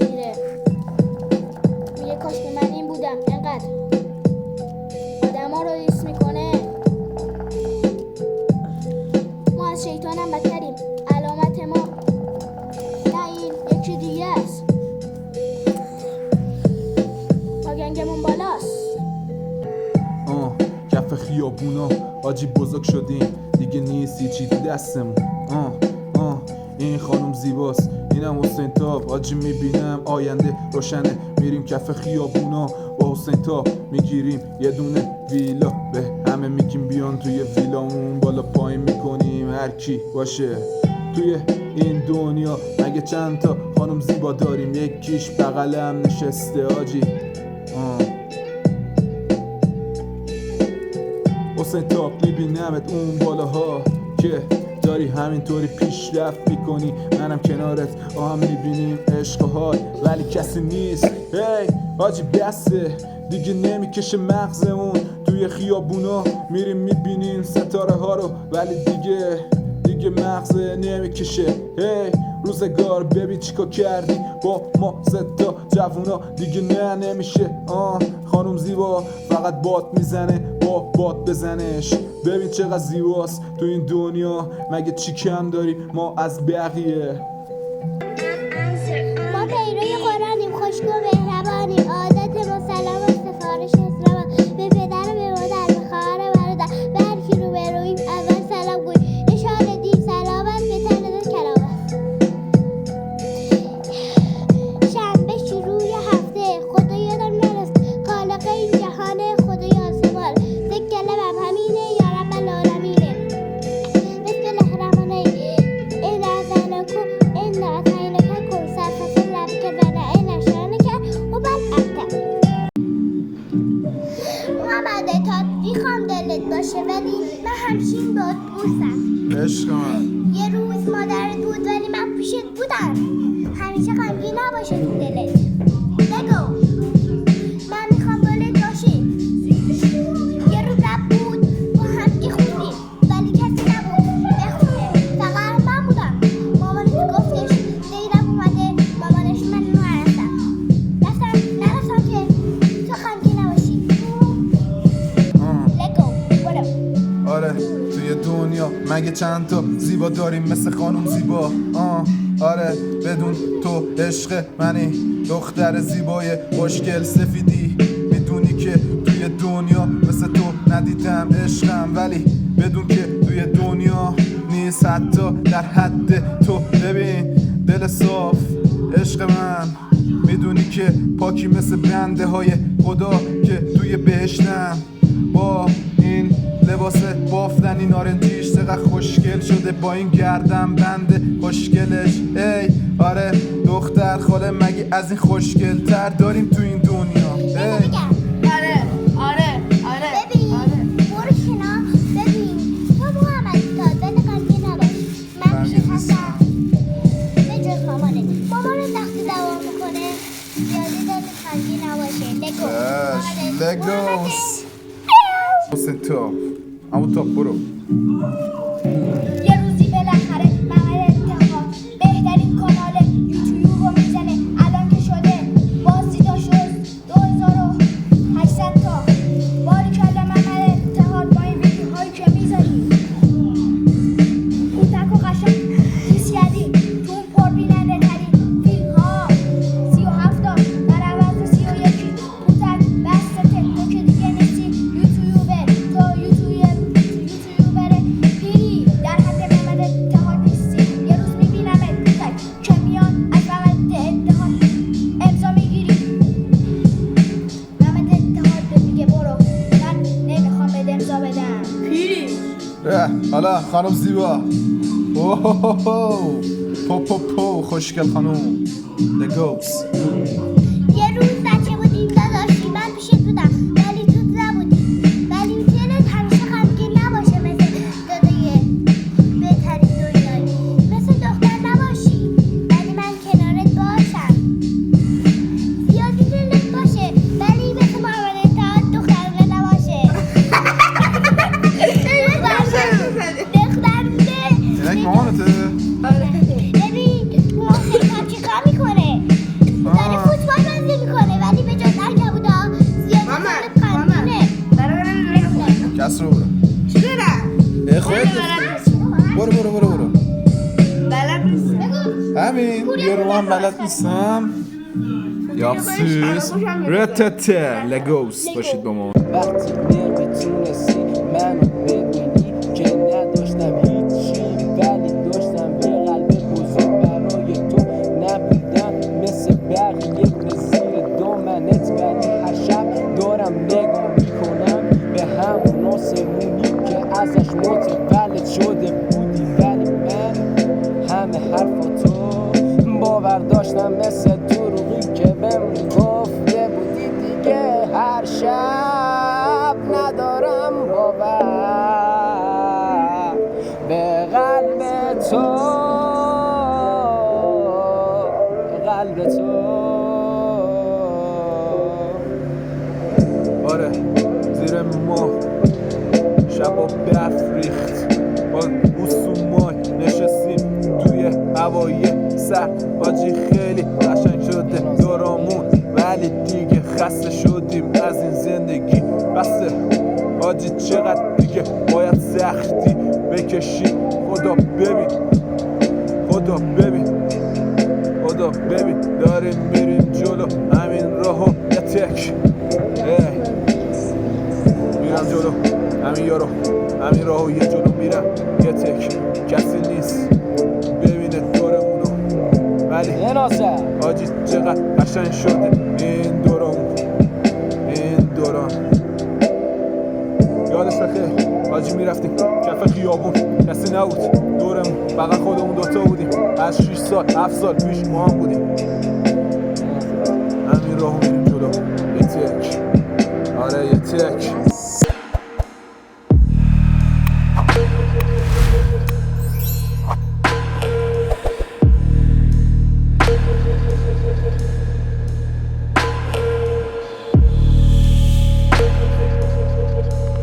میگیره، میگه کاش که من این بودم. انقدر آدم ها رو دیس میکنه. ما از شیطان هم بدتریم. علامت ما نه این یکی دیگه است. ما گنگمون بالاست. کف خیابونا آجی بزرگ شدیم دیگه، نیست یه چی تو دستمون. این خانم زیباست، اینم حسین تاب. آجی میبینم آینده روشنه، میریم کف خیابونا با حسین تاب میگیریم یه دونه ویلا. به همه میگیم بیان توی ویلامون، بالا پایین میکنیم هر کی باشه توی این دنیا. مگه چند تا خانم زیبا داریم، یکیش بغلم نشسته آجی. حسین تاب میبینمت اون بالاها که داری همینطوری پیشرفت میکنی، منم کنارت هم میبینیم عشق و حال، ولی کسی نیست. هی آجی بسه دیگه، نمیکشه مغزمون. توی خیابونا میریم میبینیم ستاره ها رو، ولی دیگه مغزه نمیکشه. هی روزگار ببین چیکار کردی با ما ستا جوونا، دیگه نمیشه. خانم زیبا فقط باد میزنه، با باد بزنش. ببین چقدر زیباست تو این دنیا، مگه چی کم داری ما از بقیه؟ ما پیروی قرآنیم، خوشگو مهربانیم. عادت ما سلام و سفارش اسلام، به پدر و به مادر، به خواهر برادر، به هر کی رو برویم اول سلام گوی. اشاره دین سلامت به تنت کرامت. شنبه شروع هفته، خدا یادم نرست خالق این جهان، خدای آسمان. فکر کلمم همینه یا رب العالمینه. بسم الله الرحمن الرحیم. این اعزانکو این اعطینک کنسر فصل لبک بنا این اشانک و بالعکت. محمد تا میخوام دلت باشه، ولی من همچین باد بورسم. عشق من یه روز مادرت بود ولی من پیشت بودم. همیشه غمگین نباشه تو دلت. بگو من میخوام بالت باشی. یه روز رب بود با هم میخوندیم، ولی کسی نبود بخونه، فقط من بودم. مامانت گفتش دیرم اومده، مامانش من نرفتم که تو غمگین نباشی. لگو برو. آره توی دنیا مگه چند تا زیبا داریم مثل خانم زیبا؟ آره بدون تو عشق منی، دختر زیبای خوشگل سفیدی. میدونی که توی دنیا مثل تو ندیدم عشقم، ولی بدون که توی دنیا نیست حتی در حد تو. ببین دل صاف عشق من، میدونی که پاکی مثل بنده های خدا که توی بهشتم. با این لباس بافتنی نارنجیش چقدر خوشگل شده، با این گردن بند خوشگلش. ای آره دختر خاله، مگه از این خوشگل تر داریم تو این دنیا؟ ای آره ببین برو کنار. ببین تو محمد تا دل غمگین نباش، من پیشت هستم. به جز مامانت وقتی دوام میکنه زیادی دل غمگین نباشه. لگوس حسین تاب اما تاب برو. یه روزی بالاخره محمد اتحاد بهترین کانال یوتیوب رو میزنه. الان که شده بازدیدا شد 2800 تا. باریکلا محمد اتحاد با این ویدیوهایی که میذاری کوتک و قشنگ دیس کردی تو اون پربیننده ترین فیلم ها. 37 تا در عوض 31 کوتک بسته. تو که دیگه نیستی یوتیوبر، تو یوتیوبر پیری در حد محمد اتحاد نیستی. یه روز میبینمت کوتک که میان از محمد اتحاد امضا میگیری. محمد اتحاد میگه برو، من نمیخوام بهت امضا بدم. پیری حالا خانم زیبا، پو خوشگل خانم لگوس. یه روز بچه بودیم داداشی، من پیشت بودم ولی تو نبودی. ولی دلت همیشه غمگین نباشه مثل دادای بهترین دنیایی. مثل دختر نباشی ولی من کنارت باشم. زیادی دلت باشه ولی مثل محمد اتحاد دخترونه نباشه. دختر اینک مامانته؟ ببین محسن کار چی کار میکنه؟ یه رو هم بلد نیستم یاپسیس رتته لگوس باشید با ما. وقتی نمیتونستی منو ببینی که نداشتم هیچی ولی داشتم یه قلب بزرگ برای تو نبودم مثل بقیه به زیر دامنت ولی هر شب دارم نگاه میکنم به همون آسمونی که ازش متولد شده بودی ولی من همه حرفاتو باور داشتم مثل دروغی که بهم گفته بودی دیگه هر شب ندارم باور به قلب تو قلب تو آره زیر ما شبا برف ریخت با بوسومای نشستیم توی هوای سر حاجی خیلی قشنگ شده دارامون ولی دیگه خسته شدیم از این زندگی بسته حاجی چقدر دیگه باید سختی بکشیم خدا ببین خدا ببین خدا ببین داریم میریم جلو همین راهو یه تک میرم جلو همین یارو همین راهو یه جلو میرم یه تک کسی نیست ببینه دورمونو ولی یه ناسه حاجی چقدر قشنگ شده این دوران این دوران یادش بخیر حاجی میرفتیم کف خیابون کسی نبود دورمون فقط خودمون دوتا بودیم از 6 سال 7 سال پیش ما هم بودیم همین راهو میریم جلو یه تک آره یه تک